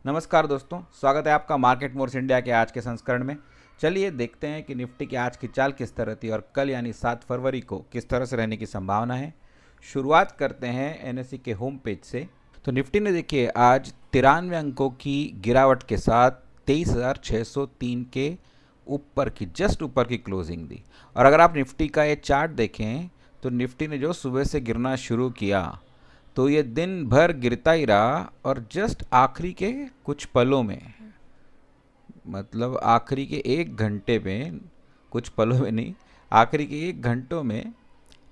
नमस्कार दोस्तों, स्वागत है आपका मार्केट मोर्स इंडिया के आज के संस्करण में। चलिए देखते हैं कि निफ्टी की आज की चाल किस तरह थी और कल यानी 7 फरवरी को किस तरह से रहने की संभावना है। शुरुआत करते हैं एनएसई के होम पेज से। तो निफ्टी ने देखिए आज 93 अंकों की गिरावट के साथ 23,603 के ऊपर की जस्ट ऊपर की क्लोजिंग दी। और अगर आप निफ्टी का ये चार्ट देखें तो निफ्टी ने जो सुबह से गिरना शुरू किया तो ये दिन भर गिरता ही रहा और जस्ट आखिरी के कुछ पलों में, मतलब आखिरी के एक घंटे में, कुछ पलों में नहीं, आखिरी के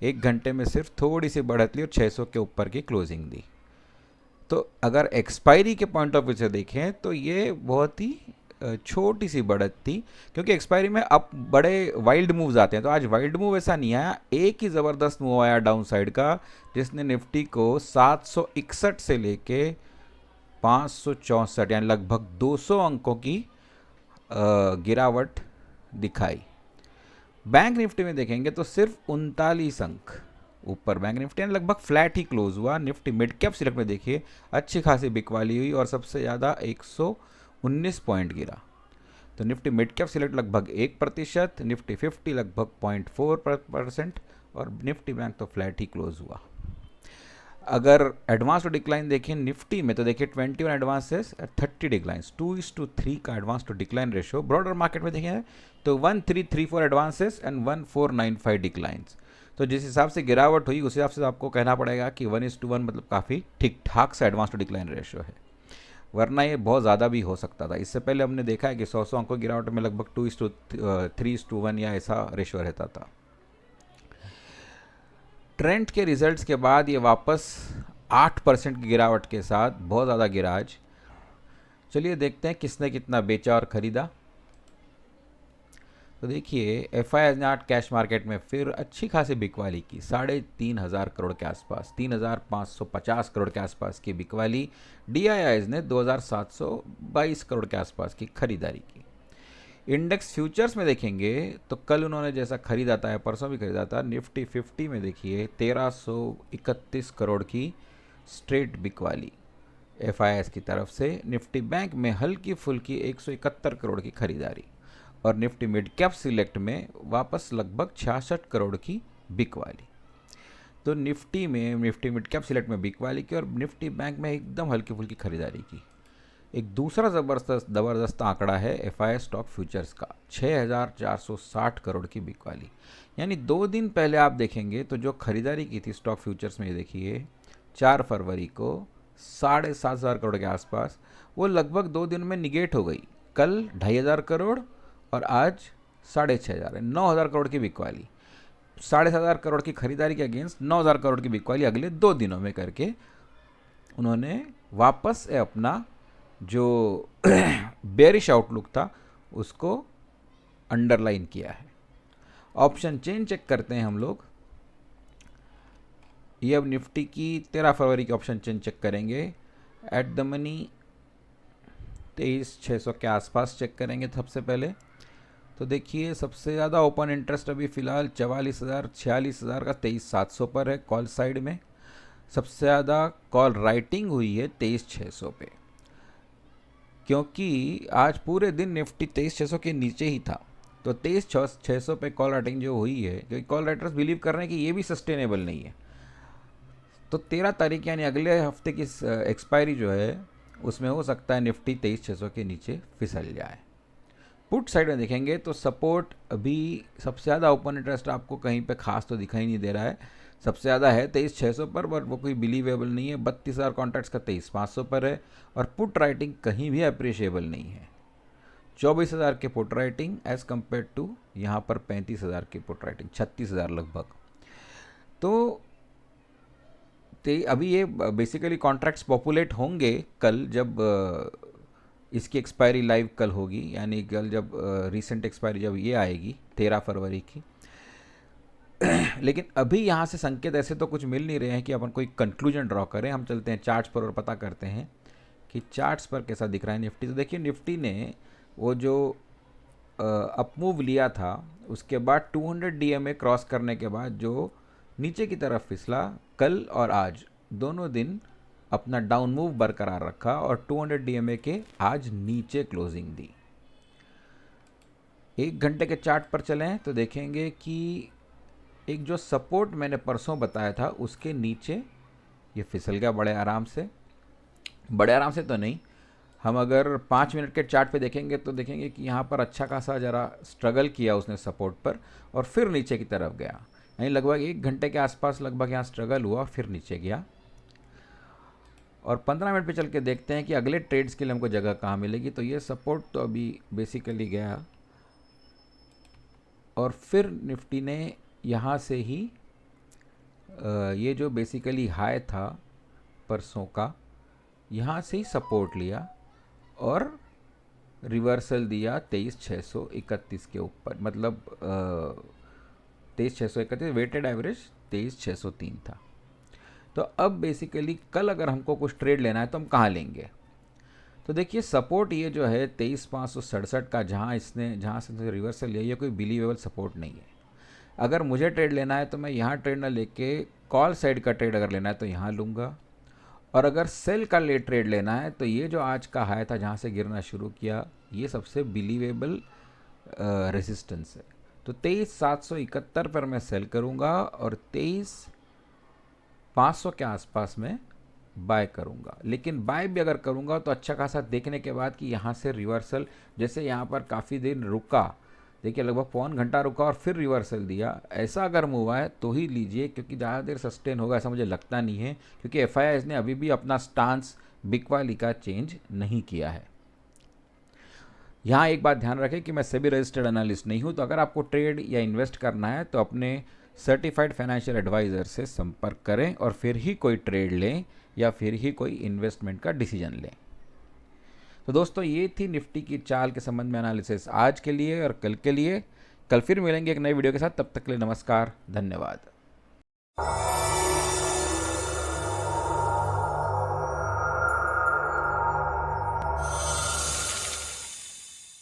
एक घंटे में सिर्फ थोड़ी सी बढ़त ली और 600 के ऊपर की क्लोजिंग दी। तो अगर एक्सपायरी के पॉइंट ऑफ व्यू से देखें तो ये बहुत ही छोटी सी बढ़त थी, क्योंकि एक्सपायरी में अब बड़े वाइल्ड मूव्स आते हैं। तो आज वाइल्ड मूव ऐसा नहीं आया, एक ही ज़बरदस्त मूव आया डाउन साइड का, जिसने निफ्टी को 761 से लेके 564 यानी लगभग 200 अंकों की गिरावट दिखाई। बैंक निफ्टी में देखेंगे तो सिर्फ 39 अंक ऊपर बैंक निफ्टी यानी लगभग फ्लैट ही क्लोज हुआ। निफ्टी मिड कैप सिलेक्ट में देखिए अच्छी खासी बिकवाली हुई और सबसे ज़्यादा 119 पॉइंट गिरा। तो निफ्टी मिड कैप सिलेक्ट लगभग 1%, निफ्टी 50 लगभग 0.4% और निफ्टी बैंक तो फ्लैट ही क्लोज हुआ। अगर एडवांस टू डिक्लाइन देखें निफ्टी में तो देखिए 21 एडवांसेस 30 डिक्लाइंस, 2:3 का advance to decline ratio. Broader market में देखें तो 1334 एडवांसेस एंड 1495 डिक्लाइंस। तो जिस हिसाब से गिरावट हुई उस हिसाब से आपको कहना पड़ेगा कि 1:1 मतलब काफ़ी ठीक ठाक सा एडवांस टू डिक्लाइन रेशियो है, वरना ये बहुत ज़्यादा भी हो सकता था। इससे पहले हमने देखा है कि 100 अंकों की गिरावट में लगभग 2:3:1 या ऐसा रेशियो रहता था। ट्रेंड के रिजल्ट्स के बाद ये वापस 8% की गिरावट के साथ बहुत ज़्यादा गिरा आज। चलिए देखते हैं किसने कितना बेचा और ख़रीदा। तो देखिए एफआईआई ने आज कैश मार्केट में फिर अच्छी खासी बिकवाली की, 3,500 करोड़ के आसपास, 3,550 करोड़ के आसपास की बिकवाली। डीआईआईज ने 2,722 करोड़ के आसपास की खरीदारी की। इंडेक्स फ्यूचर्स में देखेंगे तो कल उन्होंने जैसा खरीदा था या परसों भी खरीदा था, निफ्टी 50 में देखिए 1,331 करोड़ की स्ट्रेट बिकवाली एफआईआई की तरफ से। निफ्टी बैंक में हल्की फुल्की 171 करोड़ की खरीदारी और निफ्टी मिड कैप सिलेक्ट में वापस लगभग 66 करोड़ की बिकवाली। तो निफ्टी मिड कैप सिलेक्ट में बिकवाली की और निफ्टी बैंक में एकदम हल्की फुल्की खरीदारी की। एक दूसरा ज़बरदस्त आंकड़ा है एफआईआई स्टॉक फ्यूचर्स का, 6,460 करोड़ की बिकवाली। यानी 2 दिन पहले आप देखेंगे तो जो खरीदारी की थी स्टॉक फ्यूचर्स में, देखिए 4 फरवरी को 7,500 करोड़ के आसपास, वो लगभग 2 दिन में निगेट हो गई। कल 2,500 करोड़ और आज 6,500, 9,000 करोड़ की बिकवाली। 7,500 करोड़ की खरीदारी के अगेंस्ट 9,000 करोड़ की बिकवाली अगले 2 दिनों में करके उन्होंने वापस अपना जो बेरिश आउटलुक था उसको अंडरलाइन किया है। ऑप्शन चेन चेक करते हैं हम लोग। ये अब निफ्टी की 13 फरवरी की ऑप्शन चेन चेक करेंगे। एट द मनी 23,600 के आसपास चेक करेंगे सबसे पहले। तो देखिए सबसे ज़्यादा ओपन इंटरेस्ट अभी फ़िलहाल 44,000 46,000 का 23,700 पर है कॉल साइड में। सबसे ज़्यादा कॉल राइटिंग हुई है 23,600 पे, क्योंकि आज पूरे दिन निफ्टी 23,600 के नीचे ही था। तो 23,600 पे कॉल राइटिंग जो हुई है, क्योंकि कॉल राइटर्स बिलीव कर रहे हैं कि ये भी सस्टेनेबल नहीं है। तो 13 तारीख यानी अगले हफ्ते की एक्सपायरी जो है उसमें हो सकता है निफ्टी 23,600 के नीचे फिसल जाए। पुट साइड में देखेंगे तो सपोर्ट अभी सबसे ज़्यादा ओपन इंटरेस्ट आपको कहीं पे खास तो दिखाई नहीं दे रहा है। सबसे ज़्यादा है 23,600 पर, बट वो कोई बिलीवेबल नहीं है। 32,000 कॉन्ट्रैक्ट्स का 23,500 पर है और पुट राइटिंग कहीं भी अप्रिशिएबल नहीं है। 24,000 के put writing as compare to यहाँ पर 35,000 की पुट राइटिंग, 36,000 लगभग। तो अभी ये बेसिकली कॉन्ट्रैक्ट्स पॉपुलेट होंगे कल, जब इसकी एक्सपायरी लाइव कल होगी, यानी कल जब रीसेंट एक्सपायरी जब ये आएगी 13 फरवरी की। लेकिन अभी यहाँ से संकेत ऐसे तो कुछ मिल नहीं रहे हैं कि अपन कोई कंक्लूजन ड्रॉ करें। हम चलते हैं चार्ट्स पर और पता करते हैं कि चार्ट्स पर कैसा दिख रहा है निफ्टी। तो देखिए निफ्टी ने वो जो अपमूव लिया था उसके बाद 200 डीएमए क्रॉस करने के बाद जो नीचे की तरफ फिसला, कल और आज दोनों दिन अपना डाउन मूव बरकरार रखा और 200 डीएमए के आज नीचे क्लोजिंग दी। 1 घंटे के चार्ट पर चलें तो देखेंगे कि एक जो सपोर्ट मैंने परसों बताया था उसके नीचे ये फिसल गया बड़े आराम से। बड़े आराम से तो नहीं, हम अगर 5 मिनट के चार्ट पे देखेंगे तो देखेंगे कि यहाँ पर अच्छा खासा ज़रा स्ट्रगल किया उसने सपोर्ट पर और फिर नीचे की तरफ गया। यानी लगभग 1 घंटे के आसपास लगभग यहाँ स्ट्रगल हुआ, फिर नीचे गया। और 15 मिनट पे चल के देखते हैं कि अगले ट्रेड्स के लिए हमको जगह कहाँ मिलेगी। तो ये सपोर्ट तो अभी बेसिकली गया और फिर निफ्टी ने यहाँ से ही ये जो बेसिकली हाई था परसों का, यहाँ से ही सपोर्ट लिया और रिवर्सल दिया 23,631 के ऊपर, मतलब 23,631 वेटेड एवरेज 23,603 था। तो अब बेसिकली कल अगर हमको कुछ ट्रेड लेना है तो हम कहाँ लेंगे? तो देखिए सपोर्ट ये जो है 23,567 का, जहाँ से रिवर्सल लिया, ये कोई बिलीवेबल सपोर्ट नहीं है। अगर मुझे ट्रेड लेना है तो मैं यहाँ ट्रेड ना लेके कॉल साइड का ट्रेड अगर लेना है तो यहाँ लूँगा, और अगर सेल का ले ट्रेड लेना है तो ये जो आज का हाई था जहाँ से गिरना शुरू किया, ये सबसे बिलीवेबल रेजिस्टेंस है। तो 23,771 पर मैं सेल करूँगा और 23,500 के आसपास में बाय करूँगा। लेकिन बाय भी अगर करूँगा तो अच्छा खासा देखने के बाद कि यहाँ से रिवर्सल, जैसे यहाँ पर काफ़ी दिन रुका, देखिए लगभग पौन घंटा रुका और फिर रिवर्सल दिया, ऐसा अगर मूव आए तो ही लीजिए, क्योंकि ज़्यादा देर सस्टेन होगा ऐसा मुझे लगता नहीं है, क्योंकि एफआईआई ने अभी भी अपना स्टांस बिग वाली का चेंज नहीं किया है। यहाँ एक बात ध्यान रखें कि मैं सेबी रजिस्टर्ड एनालिस्ट नहीं हूँ, तो अगर आपको ट्रेड या इन्वेस्ट करना है तो अपने सर्टिफाइड फाइनेंशियल एडवाइज़र से संपर्क करें और फिर ही कोई ट्रेड लें या फिर ही कोई इन्वेस्टमेंट का डिसीजन लें। तो दोस्तों ये थी निफ्टी की चाल के संबंध में एनालिसिस आज के लिए और कल के लिए। कल फिर मिलेंगे एक नई वीडियो के साथ, तब तक के लिए नमस्कार, धन्यवाद।